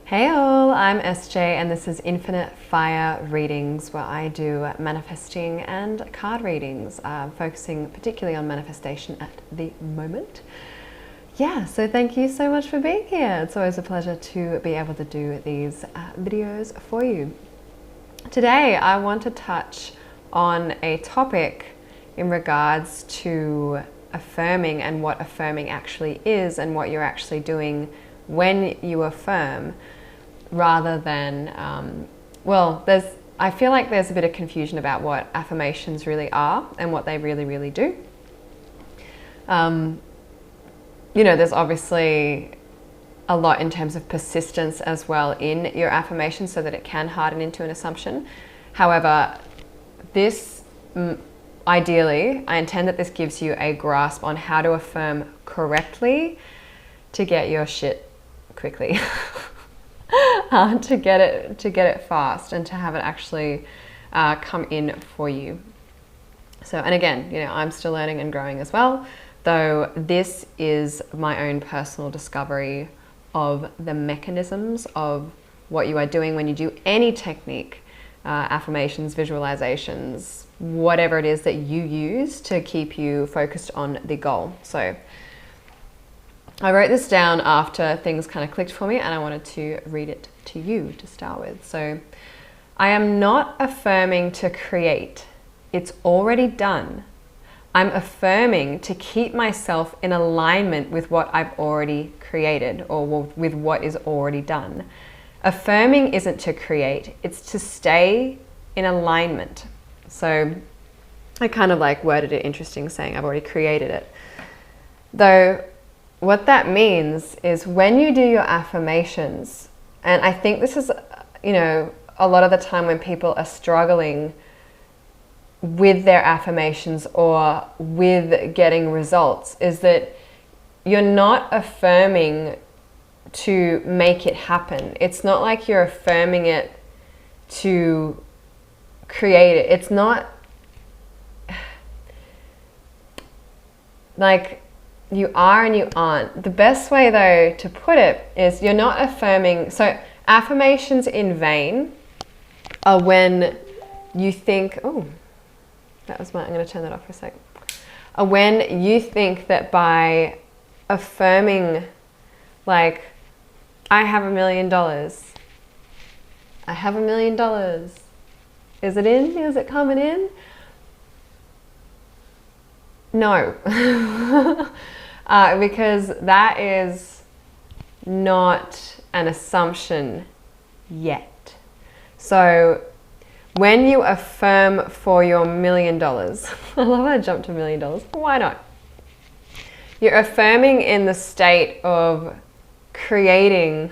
Hey all, I'm SJ and this is Infinite Fire Readings, where I do manifesting and card readings, focusing particularly on manifestation at the moment. Yeah, so thank you so much for being here. It's always a pleasure to be able to do these videos for you. Today I want to touch on a topic in regards to affirming and what affirming actually is and what you're actually doing when you affirm, rather than, I feel like there's a bit of confusion about what affirmations really are and what they really do. There's obviously a lot in terms of persistence as well in your affirmation so that it can harden into an assumption. However, this, ideally, I intend that this gives you a grasp on how to affirm correctly to get your shit quickly. To get it fast and to have it actually come in for you. So, and again, I'm still learning and growing as well, though this is my own personal discovery of the mechanisms of what you are doing when you do any technique, affirmations, visualizations, whatever it is that you use to keep you focused on the goal. So I wrote this down after things kind of clicked for me and I wanted to read it to you to start with. So, I am not affirming to create. It's already done. I'm affirming to keep myself in alignment with what I've already created or with what is already done. Affirming isn't to create, it's to stay in alignment. So, I kind of worded it interesting, saying I've already created it. Though, what that means is when you do your affirmations, and I think this is, a lot of the time when people are struggling with their affirmations or with getting results, is that you're not affirming to make it happen. It's not like you're affirming it to create it. It's not like you are and you aren't. The best way though to put it is you're not affirming. So affirmations in vain are when you think, I'm going to turn that off for a sec. Are when you think that by affirming, I have $1 million. I have $1 million. Is it in? Is it coming in? No. Because that is not an assumption yet. So when you affirm for your $1 million, I love how I jumped to $1 million. Why not? You're affirming in the state of creating,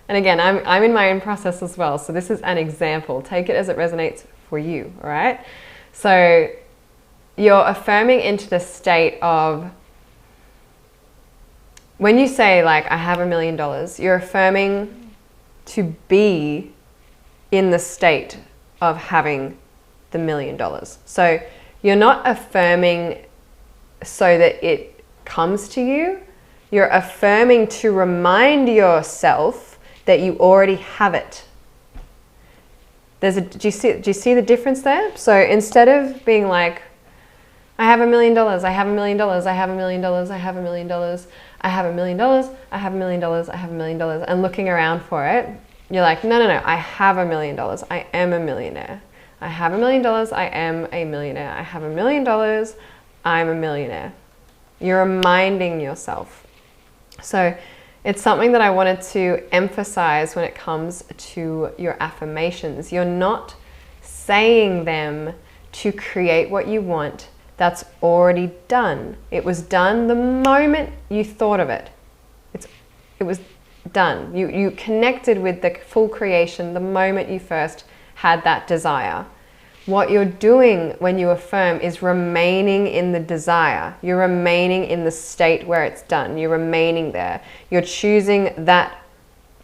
and again, I'm in my own process as well. So this is an example. Take it as it resonates for you, all right? So you're affirming into the state of, when you say I have $1 million, you're affirming to be in the state of having the $1 million. So you're not affirming so that it comes to you. You're affirming to remind yourself that you already have it. Do you see the difference there? So instead of being I have $1 million, I have $1 million, I have $1 million, I have $1 million, I have $1 million, I have $1 million, I have $1 million, and looking around for it, you're like, no, I have $1 million, I am a millionaire. I have $1 million, I am a millionaire. I have $1 million, I'm a millionaire. You're reminding yourself. So it's something that I wanted to emphasize when it comes to your affirmations. You're not saying them to create what you want. That's already done. It was done the moment you thought of it. It was done. You connected with the full creation the moment you first had that desire. What you're doing when you affirm is remaining in the desire. You're remaining in the state where it's done. You're remaining there. You're choosing that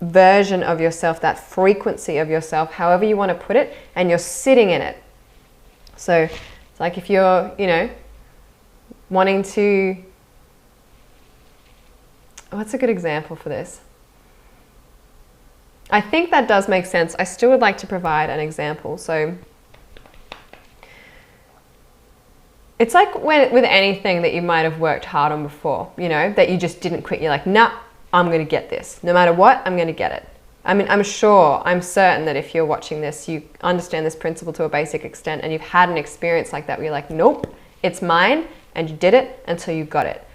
version of yourself, that frequency of yourself, however you want to put it, and you're sitting in it. So it's like if you're, wanting to, what's a good example for this? I think that does make sense. I still would like to provide an example. So it's like with anything that you might have worked hard on before, you know, that you just didn't quit. You're like, nah, I'm going to get this. No matter what, I'm going to get it. I mean, I'm certain that if you're watching this, you understand this principle to a basic extent, and you've had an experience like that where you're like, nope, it's mine, and you did it until you got it.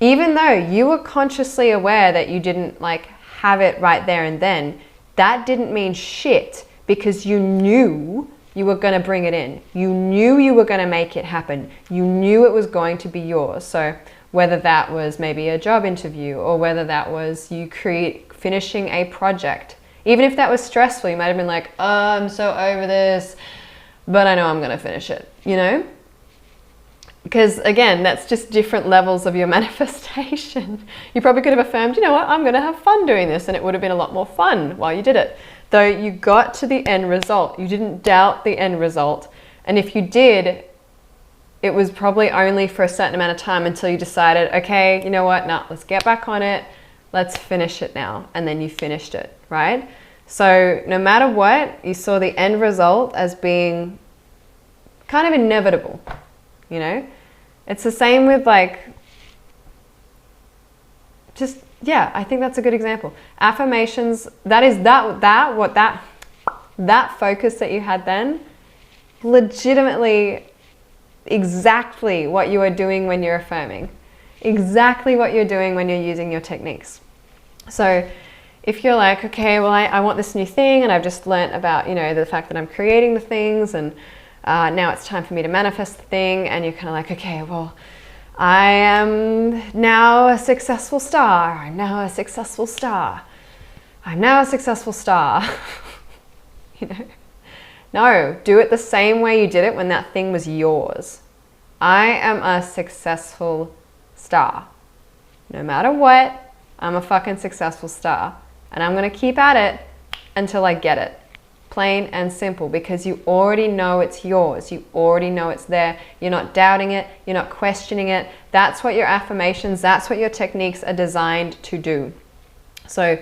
Even though you were consciously aware that you didn't like have it right there and then, that didn't mean shit, because you knew you were going to bring it in. You knew you were going to make it happen. You knew it was going to be yours. So whether that was maybe a job interview, or whether that was you finishing a project, even if that was stressful, you might have been like, oh, I'm so over this, but I know I'm going to finish it, you know? Because again, that's just different levels of your manifestation. You probably could have affirmed, you know what, I'm going to have fun doing this, and it would have been a lot more fun while you did it. Though you got to the end result. You didn't doubt the end result. And if you did, it was probably only for a certain amount of time until you decided, okay, you know what, no, let's get back on it. Let's finish it now. And then you finished it, right? So no matter what, you saw the end result as being kind of inevitable, you know? It's the same with like, just, yeah, I think that's a good example. Affirmations, that focus that you had then, legitimately exactly what you are doing when you're affirming. Exactly what you're doing when you're using your techniques. So if you're like, okay, well, I want this new thing, and I've just learnt about, you know, the fact that I'm creating the things, and now it's time for me to manifest the thing, and you're kind of like, okay, well, I am now a successful star. I'm now a successful star. I'm now a successful star. You know? No, do it the same way you did it when that thing was yours. I am a successful star. No matter what, I'm a fucking successful star. And I'm going to keep at it until I get it. Plain and simple, because you already know it's yours. You already know it's there. You're not doubting it. You're not questioning it. That's what your affirmations, that's what your techniques are designed to do. So,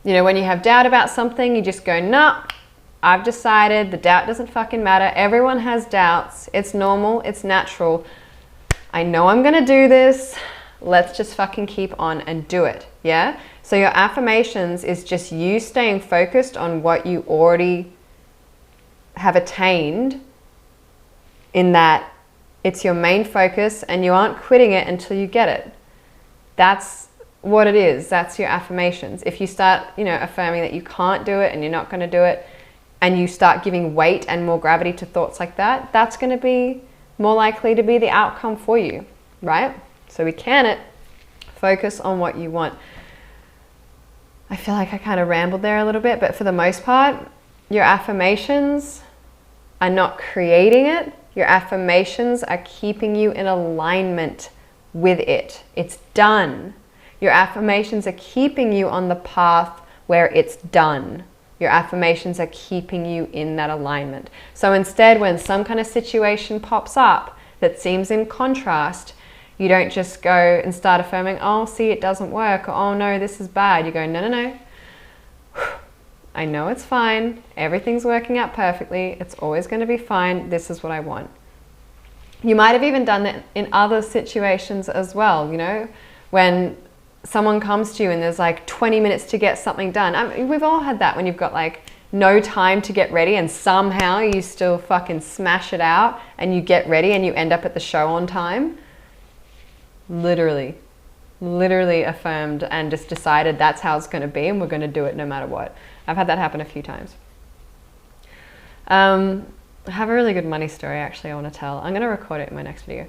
you know, when you have doubt about something, you just go, nah, I've decided the doubt doesn't fucking matter. Everyone has doubts. It's normal. It's natural. I know I'm going to do this. Let's just fucking keep on and do it. Yeah? So your affirmations is just you staying focused on what you already have attained, in that it's your main focus and you aren't quitting it until you get it. That's what it is. That's your affirmations. If you start, you know, affirming that you can't do it and you're not going to do it, and you start giving weight and more gravity to thoughts like that, that's going to be more likely to be the outcome for you, right? So we can focus on what you want. I feel like I kind of rambled there a little bit, but for the most part, your affirmations are not creating it. Your affirmations are keeping you in alignment with it. It's done. Your affirmations are keeping you on the path where it's done. Your affirmations are keeping you in that alignment. So instead, when some kind of situation pops up that seems in contrast, you don't just go and start affirming, oh, see, it doesn't work, or oh no, this is bad. You go, no, no, no. I know it's fine. Everything's working out perfectly. It's always going to be fine. This is what I want. You might have even done that in other situations as well, you know, when someone comes to you and there's like 20 minutes to get something done. I mean, we've all had that when you've got like no time to get ready, and somehow you still fucking smash it out and you get ready and you end up at the show on time. Literally affirmed and just decided that's how it's going to be, and we're going to do it no matter what. I've had that happen a few times. I have a really good money story actually I want to tell. I'm going to record it in my next video.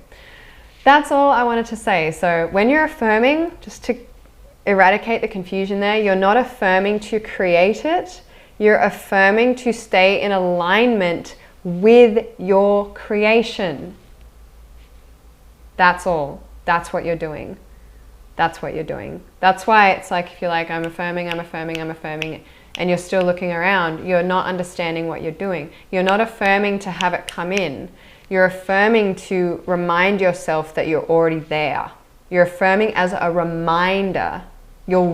That's all I wanted to say. So when you're affirming, just to eradicate the confusion there, you're not affirming to create it. You're affirming to stay in alignment with your creation. That's all. That's what you're doing. That's what you're doing. That's why it's like, if you're like, I'm affirming, and you're still looking around, you're not understanding what you're doing. You're not affirming to have it come in. You're affirming to remind yourself that you're already there. You're affirming as a reminder. You're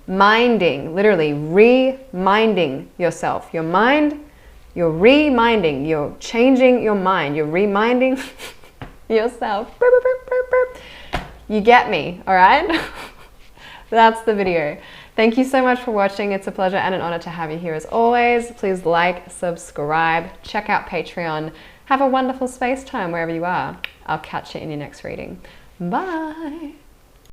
reminding, literally reminding yourself. Your mind, you're reminding, you're changing your mind, you're reminding yourself. You get me, all right? That's the video. Thank you so much for watching. It's a pleasure and an honor to have you here as always. Please like, subscribe, check out Patreon. Have a wonderful space time wherever you are. I'll catch you in your next reading. Bye.